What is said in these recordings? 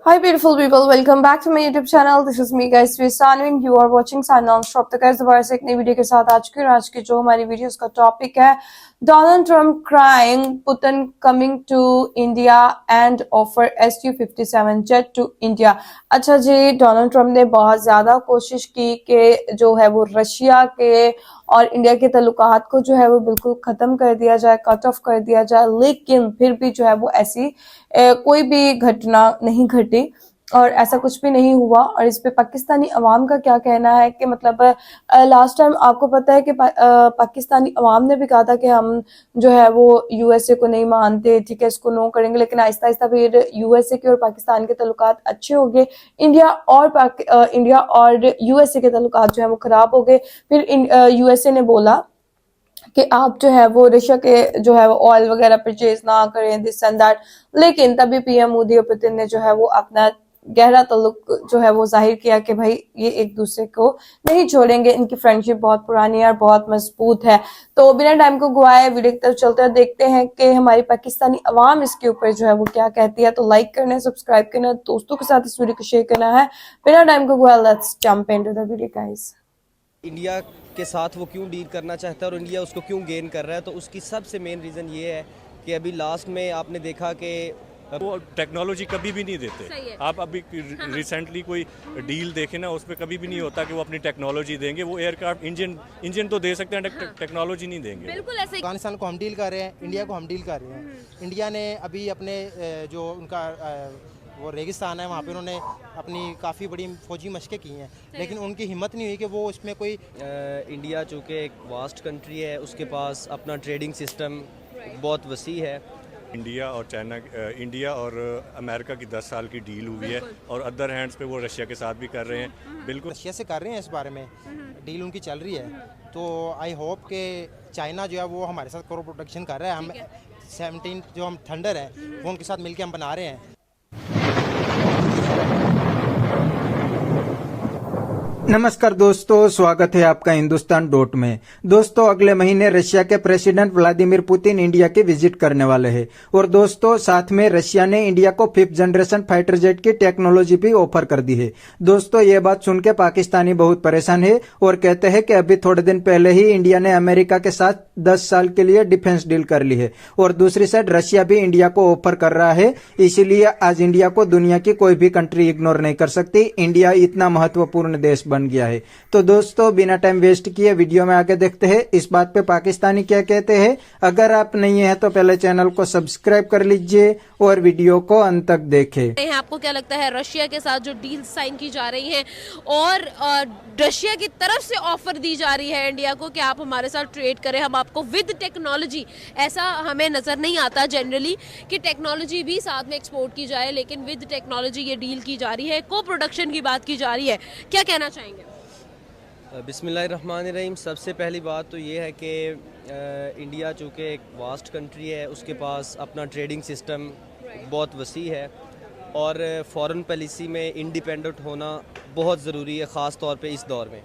Hi beautiful people, welcome back to my YouTube channel. This is me guys, Sanu and you are watching Sun Non-Stop। तो guys दोबारा से एक नई video के साथ आज की जो हमारी वीडियोस का टॉपिक है, Donald Trump crying, Putin coming to India and offer Su-57 jet to India। अच्छा जी, डोनाल्ड ट्रम्प ने बहुत ज्यादा कोशिश की कि जो है वो रशिया के और इंडिया के ताल्लुकात को जो है वो बिल्कुल खत्म कर दिया जाए, कट ऑफ कर दिया जाए, लेकिन फिर भी जो है वो ऐसी कोई भी घटना नहीं घटी और ऐसा कुछ भी नहीं हुआ। और इस पे पाकिस्तानी अवाम का क्या कहना है कि मतलब लास्ट टाइम आपको पता है कि पाकिस्तानी अवाम ने भी कहा था कि हम जो है वो यूएसए को नहीं मानते, ठीक है, इसको नो करेंगे, लेकिन आहिस्ता आहिस्ता फिर यूएसए के और पाकिस्तान के ताल्लुकात अच्छे हो गए, इंडिया और यूएसए के ताल्लुकात जो है वो खराब हो गए। फिर यूएसए ने बोला कि आप जो है वो रशिया के जो है वो ऑयल वगैरह परचेज ना करें, दिस एंड दैट, लेकिन तभी पीएम मोदी और पुतिन ने जो है वो अपना गहरा ताल्लुक जो है वो जाहिर किया कि भाई ये एक दूसरे को नहीं छोड़ेंगे, इनकी फ्रेंडशिप बहुत पुरानी है और बहुत मजबूत है। तो बिना टाइम को गवाए वीडियो की तरफ चलते हैं, देखते हैं कि हमारी पाकिस्तानी अवाम इसके ऊपर जो है वो क्या कहती है। तो लाइक करना है, सब्सक्राइब करना है, दोस्तों के साथ इस वीडियो को शेयर करना है। बिना टाइम को गवाए let's jump into the video guys. India के साथ वो क्यों डील करना चाहता है और इंडिया उसको क्यों गेन कर रहा है, तो उसकी सबसे मेन रीज़न ये है कि अभी लास्ट में आपने देखा कि वो टेक्नोलॉजी कभी भी नहीं देते। आप अभी रिसेंटली कोई डील देखें ना, उसमें कभी भी नहीं होता कि वो अपनी टेक्नोलॉजी देंगे। वो एयरक्राफ्ट इंजन तो दे सकते हैं, टेक्नोलॉजी नहीं देंगे। बिल्कुल ऐसे ही अफगानिस्तान को हम डील कर रहे हैं, इंडिया को हम डील कर रहे हैं। इंडिया ने अभी अपने जो उनका वो रेगिस्तान है वहाँ पे उन्होंने अपनी काफ़ी बड़ी फौजी मशकें की हैं, लेकिन उनकी हिम्मत नहीं हुई कि वो उसमें कोई इंडिया चूँकि एक वास्ट कंट्री है, उसके पास अपना ट्रेडिंग सिस्टम बहुत वसी है। इंडिया और अमेरिका की 10 साल की डील हुई है और अदर हैंड्स पे वो रशिया के साथ भी कर रहे हैं। बिल्कुल रशिया से कर रहे हैं, इस बारे में डील उनकी चल रही है। तो आई होप कि चाइना जो है वो हमारे साथ क्रॉप प्रोटेक्शन कर रहा है। हम 17 जो हम थंडर है वो उनके साथ मिलकर हम बना रहे हैं। नमस्कार दोस्तों, स्वागत है आपका हिंदुस्तान डॉट में। दोस्तों, अगले महीने रशिया के प्रेसिडेंट व्लादिमीर पुतिन इंडिया की विजिट करने वाले हैं और दोस्तों साथ में रशिया ने इंडिया को 5th जनरेशन फाइटर जेट की टेक्नोलॉजी भी ऑफर कर दी है। दोस्तों, ये बात सुन के पाकिस्तानी बहुत परेशान है और कहते हैं कि अभी थोड़े दिन पहले ही इंडिया ने अमेरिका के साथ 10 साल के लिए डिफेंस डील कर ली है और दूसरी साइड रशिया भी इंडिया को ऑफर कर रहा है। इसीलिए आज इंडिया को दुनिया की कोई भी कंट्री इग्नोर नहीं कर सकती। इंडिया इतना महत्वपूर्ण देश बन गया है। तो दोस्तों, बिना टाइम वेस्ट किए वीडियो में आगे देखते हैं इस बात पे पाकिस्तानी क्या कहते हैं। अगर आप नहीं है तो पहले चैनल को सब्सक्राइब कर लीजिए और वीडियो को अंत तक देखें। आपको क्या लगता है रशिया के साथ जो डील साइन की जा रही है और रशिया की तरफ से ऑफर दी जा रही है इंडिया को कि आप हमारे साथ ट्रेड करें, हम आपको विद टेक्नोलॉजी, ऐसा हमें नजर नहीं आता जनरली कि टेक्नोलॉजी भी साथ में एक्सपोर्ट की जाए, लेकिन विद टेक्नोलॉजी ये डील की जा रही है, को प्रोडक्शन की बात की जा रही है, क्या कहना चाहेंगे? बिस्मिल्लाहिर्रहमानिर्रहीम। सबसे पहली बात तो ये है कि इंडिया चूँकि एक वास्ट कंट्री है, उसके पास अपना ट्रेडिंग सिस्टम बहुत वसी है और फॉरेन पॉलिसी में इंडिपेंडेंट होना बहुत ज़रूरी है, ख़ास तौर पे इस दौर में।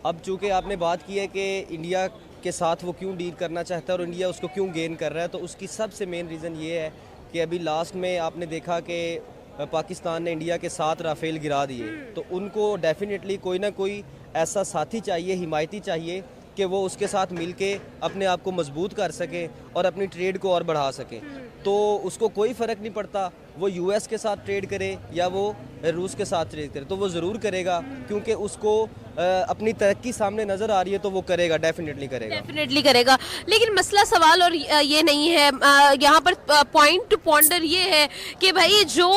अब चूँकि आपने बात की है कि इंडिया के साथ वो क्यों डील करना चाहता है और इंडिया उसको क्यों गेन कर रहा है, तो उसकी सबसे मेन रीज़न ये है कि अभी लास्ट में आपने देखा कि पाकिस्तान ने इंडिया के साथ राफेल गिरा दिए, तो उनको डेफिनेटली कोई ना कोई ऐसा साथी चाहिए, हिमायती चाहिए कि वो उसके साथ मिलके अपने आप को मजबूत कर सके और अपनी ट्रेड को और बढ़ा सके। तो उसको कोई फ़र्क नहीं पड़ता वो यूएस के साथ ट्रेड करे या वो रूस के साथ ट्रेड करे, तो वो ज़रूर करेगा, क्योंकि उसको अपनी तरक्की सामने नज़र आ रही है, तो वो करेगा, डेफिनेटली करेगा। लेकिन मसला सवाल और ये नहीं है, यहाँ पर पॉइंट टू पॉन्डर ये है कि भाई जो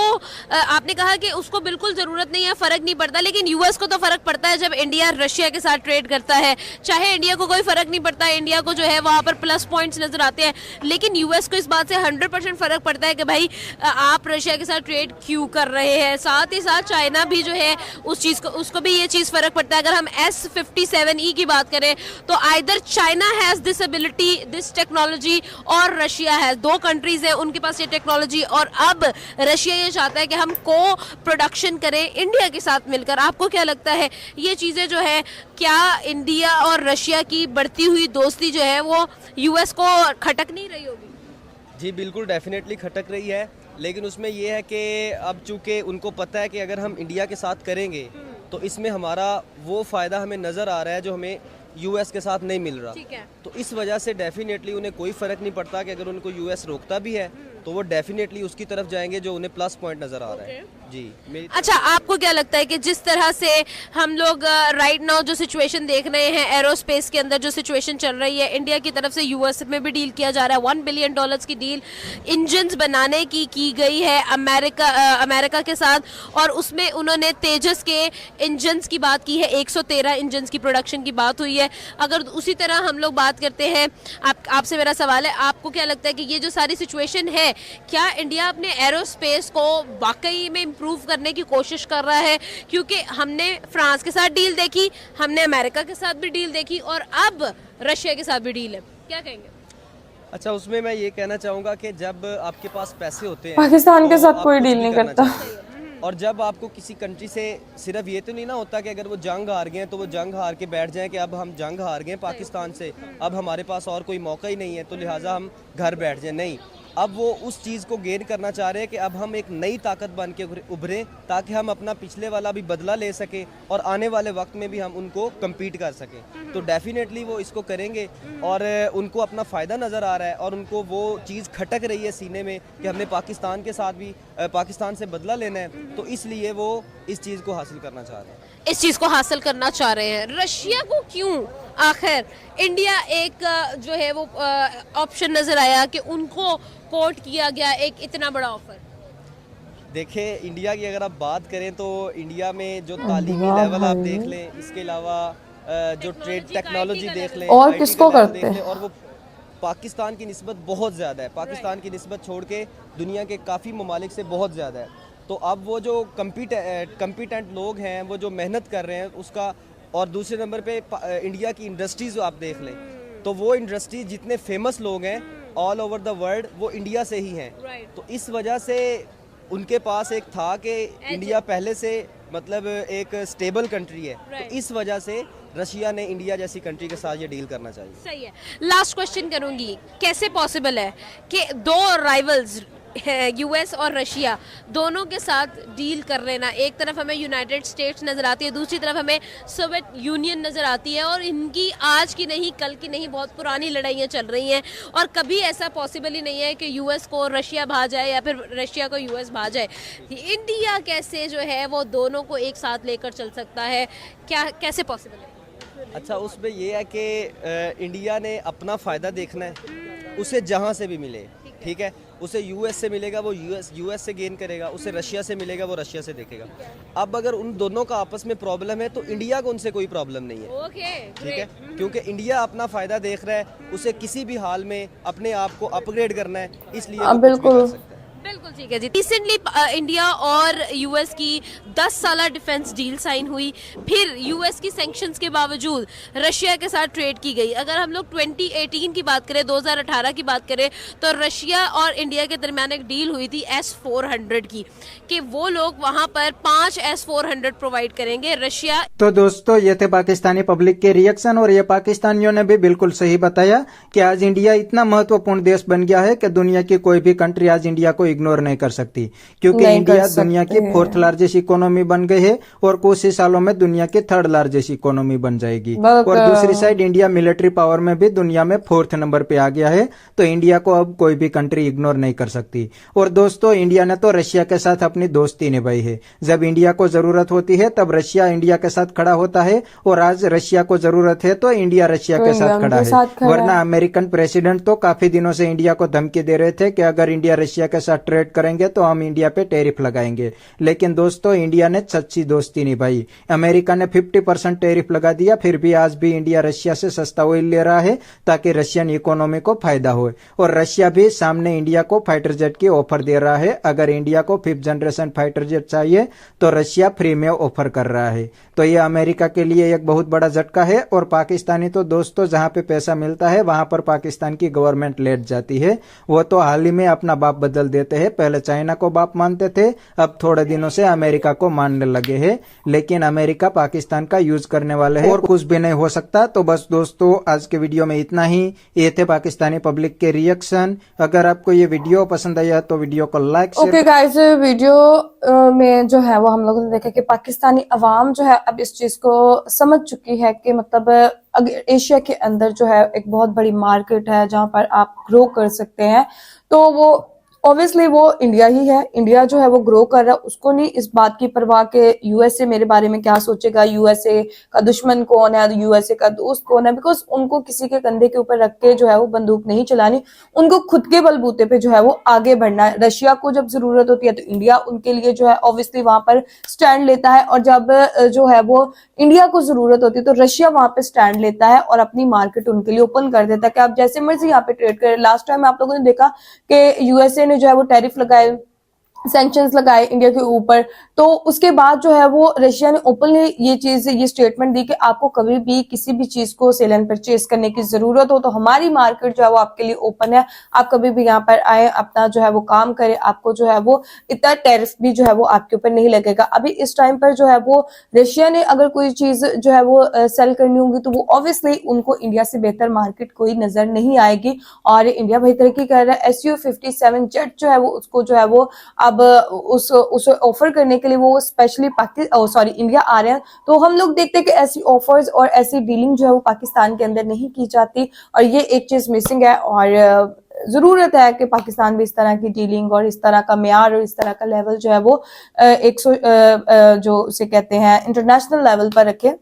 आपने कहा कि उसको बिल्कुल ज़रूरत नहीं है, फ़र्क नहीं पड़ता, लेकिन यूएस को तो फ़र्क पड़ता है जब इंडिया रशिया के साथ ट्रेड करता है। चाहे इंडिया को कोई फ़र्क नहीं पड़ता, इंडिया को जो है वहाँ पर प्लस पॉइंट्स नज़र आते हैं, लेकिन यूएस को इस बात से 100% फ़र्क पड़ता है कि भाई आप रशिया के साथ ट्रेड क्यों कर रहे हैं। साथ ही साथ चाइना भी जो है उस चीज़ को, उसको भी ये चीज़ फ़र्क पड़ता है। अगर हम S-57E की बात करें तो either China has this ability, this technology, और रशिया है, दो कंट्रीज हैं उनके पास ये टेक्नोलॉजी, और अब रशिया ये चाहता है कि हम को प्रोडक्शन करें इंडिया के साथ मिलकर। आपको क्या लगता है ये चीज़ें जो है, क्या इंडिया और रशिया की बढ़ती हुई दोस्ती जो है वो यूएस को खटक नहीं रही होगी? जी बिल्कुल, डेफिनेटली खटक रही है। लेकिन उसमें ये है कि अब चूंकि उनको पता है कि अगर हम इंडिया के साथ करेंगे तो इसमें हमारा वो फ़ायदा हमें नज़र आ रहा है जो हमें यूएस के साथ नहीं मिल रहा। ठीक है। तो इस वजह से डेफिनेटली उन्हें कोई फ़र्क नहीं पड़ता कि अगर उनको यूएस रोकता भी है तो वो डेफिनेटली उसकी तरफ जाएंगे जो उन्हें प्लस पॉइंट नज़र आ रहा है। जी मेरी अच्छा, आपको क्या लगता है कि जिस तरह से हम लोग राइट नाउ जो सिचुएशन देख रहे हैं एरोस्पेस के अंदर, जो सिचुएशन चल रही है, इंडिया की तरफ से यूएस में भी डील किया जा रहा है, $1 बिलियन की डील इंजन्स बनाने की गई है अमेरिका के साथ, और उसमें उन्होंने तेजस के इंजन्स की बात की है, 113 इंजन्स की प्रोडक्शन की बात हुई है। अगर उसी तरह हम लोग बात करते हैं, आपसे मेरा सवाल है, आपको क्या लगता है कि ये जो सारी सिचुएशन है, क्या इंडिया अपने एरोस्पेस को वाकई में इम्प्रूव करने की कोशिश कर रहा है? क्योंकि हमने फ्रांस के साथ डील देखी, हमने अमेरिका के साथ भी डील देखी, और अब रशिया के साथ भी डील है, क्या कहेंगे? अच्छा, उसमें मैं ये कहना चाहूँगा कि जब आपके पास पैसे होते हैं पाकिस्तान के तो साथ आप कोई कुछ डील भी नहीं करना करता। चाहिए। और जब आपको किसी कंट्री से सिर्फ ये तो नहीं ना होता कि अगर वो जंग हार गए हैं तो वो जंग हार के बैठ जाएं कि अब हम जंग हार गए पाकिस्तान से, अब हमारे पास और कोई मौका ही नहीं है तो लिहाजा हम घर बैठ जाएं। नहीं, अब वो उस चीज़ को गेन करना चाह रहे हैं कि अब हम एक नई ताकत बन के उभरें ताकि हम अपना पिछले वाला भी बदला ले सकें और आने वाले वक्त में भी हम उनको कम्पीट कर सकें। तो डेफिनेटली वो इसको करेंगे और उनको अपना फ़ायदा नज़र आ रहा है और उनको वो चीज़ खटक रही है सीने में कि हमने पाकिस्तान के साथ भी पाकिस्तान से बदला लेना है, तो इसलिए वो इस चीज़ को हासिल करना चाह रहे हैं। इस चीज को हासिल करना चाह रहे हैं। रशिया को क्यों आखिर इंडिया एक जो है वो ऑप्शन नजर आया कि उनको कोर्ट किया गया एक इतना बड़ा ऑफर? देखिए, इंडिया की अगर आप बात करें तो इंडिया में जो तालीमी लेवल आप देख लें, इसके अलावा जो ट्रेड टेक्नोलॉजी देख लें, और IT किसको का लेवल करते देख हैं? लें, और वो पाकिस्तान की निस्बत बहुत ज़्यादा है। पाकिस्तान की निस्बत छोड़ के दुनिया के काफ़ी ममालिक से बहुत ज़्यादा है। तो अब वो जो कम्पिटेंट लोग हैं, वो जो मेहनत कर रहे हैं उसका, और दूसरे नंबर पे इंडिया की इंडस्ट्रीज़ आप देख लें तो वो इंडस्ट्रीज जितने फेमस लोग हैं ऑल ओवर द वर्ल्ड वो इंडिया से ही हैं। तो इस वजह से उनके पास एक था कि इंडिया पहले से मतलब एक स्टेबल कंट्री है, तो इस वजह से रशिया ने इंडिया जैसी कंट्री के साथ ये डील करना चाहिए। सही है। लास्ट क्वेश्चन करूंगी, कैसे पॉसिबल है कि दो राइवल्स यूएस और रशिया दोनों के साथ डील कर लेना? एक तरफ हमें यूनाइटेड स्टेट्स नज़र आती है, दूसरी तरफ हमें सोवियत यूनियन नज़र आती है, और इनकी आज की नहीं कल की नहीं बहुत पुरानी लड़ाइयाँ चल रही हैं, और कभी ऐसा पॉसिबल ही नहीं है कि यूएस को रशिया भा जाए या फिर रशिया को यूएस भा जाए। इंडिया कैसे जो है वो दोनों को एक साथ लेकर चल सकता है, क्या कैसे पॉसिबल है? अच्छा, उसमें ये है कि इंडिया ने अपना फ़ायदा देखना है, उसे जहाँ से भी मिले, ठीक है, उसे यूएस से मिलेगा वो यूएस से गेन करेगा, उसे रशिया से मिलेगा वो रशिया से देखेगा। अब अगर उन दोनों का आपस में प्रॉब्लम है तो इंडिया को उनसे कोई प्रॉब्लम नहीं है, ठीक है, क्योंकि इंडिया अपना फ़ायदा देख रहा है, उसे किसी भी हाल में अपने आप को अपग्रेड करना है, इसलिए वो कुछ भी कर सकता है। बिल्कुल ठीक है जी। रिसेंटली इंडिया और यूएस की 10 साला डिफेंस डील साइन हुई, फिर यूएस की सैंक्शंस के बावजूद रशिया के साथ ट्रेड की गई। अगर हम लोग 2018 की बात करें, 2018 की बात करें, तो रशिया और इंडिया के दरमियान एक डील हुई थी S-400 की, कि वो लोग वहां पर 5 S-400 प्रोवाइड करेंगे रशिया। तो दोस्तों, ये थे पाकिस्तानी पब्लिक के रिएक्शन, और ये पाकिस्तानियों ने भी बिल्कुल सही बताया कि आज इंडिया इतना महत्वपूर्ण देश बन गया है कि दुनिया की कोई भी कंट्री आज इंडिया को इग्नोर नहीं कर सकती, क्योंकि इंडिया दुनिया की 4th लार्जेस्ट इकोनॉमी बन गई है और कुछ ही सालों में दुनिया की 3rd लार्जेस्ट इकोनॉमी बन जाएगी। और दूसरी साइड इंडिया मिलिट्री पावर में भी दुनिया में 4th नंबर पे आ गया है, तो इंडिया को अब कोई भी कंट्री इग्नोर नहीं कर सकती। और दोस्तों, इंडिया ने तो रशिया के साथ अपनी दोस्ती निभाई है। जब इंडिया को जरूरत होती है तब रशिया इंडिया के साथ खड़ा होता है, और आज रशिया को जरूरत है तो इंडिया रशिया के साथ खड़ा है। वरना अमेरिकन प्रेसिडेंट तो काफी दिनों से इंडिया को धमकी दे रहे थे कि अगर इंडिया रशिया के साथ ट्रेड करेंगे तो हम इंडिया पे टैरिफ लगाएंगे। लेकिन दोस्तों, इंडिया ने सच्ची दोस्ती निभाई। अमेरिका ने 50% टैरिफ लगा दिया, फिर भी आज भी इंडिया रशिया से सस्ता ऑयल ले रहा है ताकि रशियन इकोनॉमी को फायदा हो। और रशिया भी सामने इंडिया को फाइटर जेट की ऑफर दे रहा है। अगर इंडिया को 5th जनरेशन फाइटर जेट चाहिए तो रशिया फ्री में ऑफर कर रहा है। तो ये अमेरिका के लिए एक बहुत बड़ा झटका है। और पाकिस्तानी तो दोस्तों, जहां पे पैसा मिलता है वहां पर पाकिस्तान की गवर्नमेंट लेट जाती है। वो तो हाल ही में अपना बाप बदल देते हैं। पहले चाइना को बाप मानते थे, अब थोड़े दिनों से अमेरिका को मानने लगे हैं। लेकिन अमेरिका पाकिस्तान का यूज करने वाले हैं और कुछ भी नहीं हो सकता। तो बस दोस्तों आज के वीडियो में इतना ही। ये थे पाकिस्तानी पब्लिक के रिएक्शन। अगर आपको ये वीडियो पसंद आया तो वीडियो को लाइक ओके गाइस, वीडियो में जो है वो हम लोगों ने देखा कि पाकिस्तानी अवाम जो है अब इस चीज को समझ चुकी है कि मतलब अगर एशिया के अंदर जो है एक बहुत बड़ी मार्केट है जहां पर आप ग्रो कर सकते हैं, तो वो ऑब्वियसली वो इंडिया ही है। इंडिया जो है वो ग्रो कर रहा है, उसको नहीं इस बात की परवाह कि यूएसए मेरे बारे में क्या सोचेगा, यूएसए का दुश्मन कौन है, यूएसए का दोस्त कौन है। बिकॉज उनको किसी के कंधे के ऊपर रख के जो है वो बंदूक नहीं चलानी, उनको खुद के बलबूते पे जो है वो आगे बढ़ना है। रशिया को जब जरूरत होती है तो इंडिया उनके लिए जो है ऑब्वियसली वहां पर स्टैंड लेता है, और जब जो है वो इंडिया को जरूरत होती है तो रशिया वहां पे स्टैंड लेता है और अपनी मार्केट उनके लिए ओपन कर देता है कि आप जैसे मर्जी यहाँ पे ट्रेड करें। लास्ट टाइम आप लोगों ने देखा कि यूएसए ने जो है वो टैरिफ लगाए, सैंक्शंस लगाए इंडिया के ऊपर, तो उसके बाद जो है वो रशिया ने ओपनली ये स्टेटमेंट दी कि आपको कभी भी किसी भी चीज को सेल एंड परचेज करने की जरूरत हो तो हमारी मार्केट जो है वो आपके लिए ओपन है, आप कभी भी यहाँ पर आए, अपना जो है वो काम करें, आपको जो है वो इतना टैरिफ भी जो है वो आपके ऊपर नहीं लगेगा। अभी इस टाइम पर जो है वो रशिया ने अगर कोई चीज जो है वो सेल करनी होगी तो वो ऑब्वियसली उनको इंडिया से बेहतर मार्केट कोई नजर नहीं आएगी। और इंडिया भाई तरक्की कर रहा है, SU-57 जेट जो है वो उसको जो है वो अब उसे ऑफर करने के लिए वो स्पेशली इंडिया आ रहे हैं। तो हम लोग देखते हैं कि ऐसी ऑफर्स और ऐसी डीलिंग जो है वो पाकिस्तान के अंदर नहीं की जाती, और ये एक चीज मिसिंग है। और जरूरत है कि पाकिस्तान भी इस तरह की डीलिंग और इस तरह का मेयार और इस तरह का लेवल जो है वो जो उसे कहते हैं इंटरनेशनल लेवल पर रखे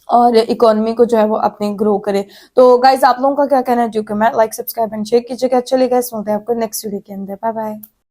और इकोनॉमी को जो है वो अपने ग्रो करे। तो गाइज आप लोगों का क्या कहना है, जो comment, like, subscribe and share कीजिएगा। चलिए गाइस, मिलते हैं आपको नेक्स्ट वीडियो के अंदर। Bye bye.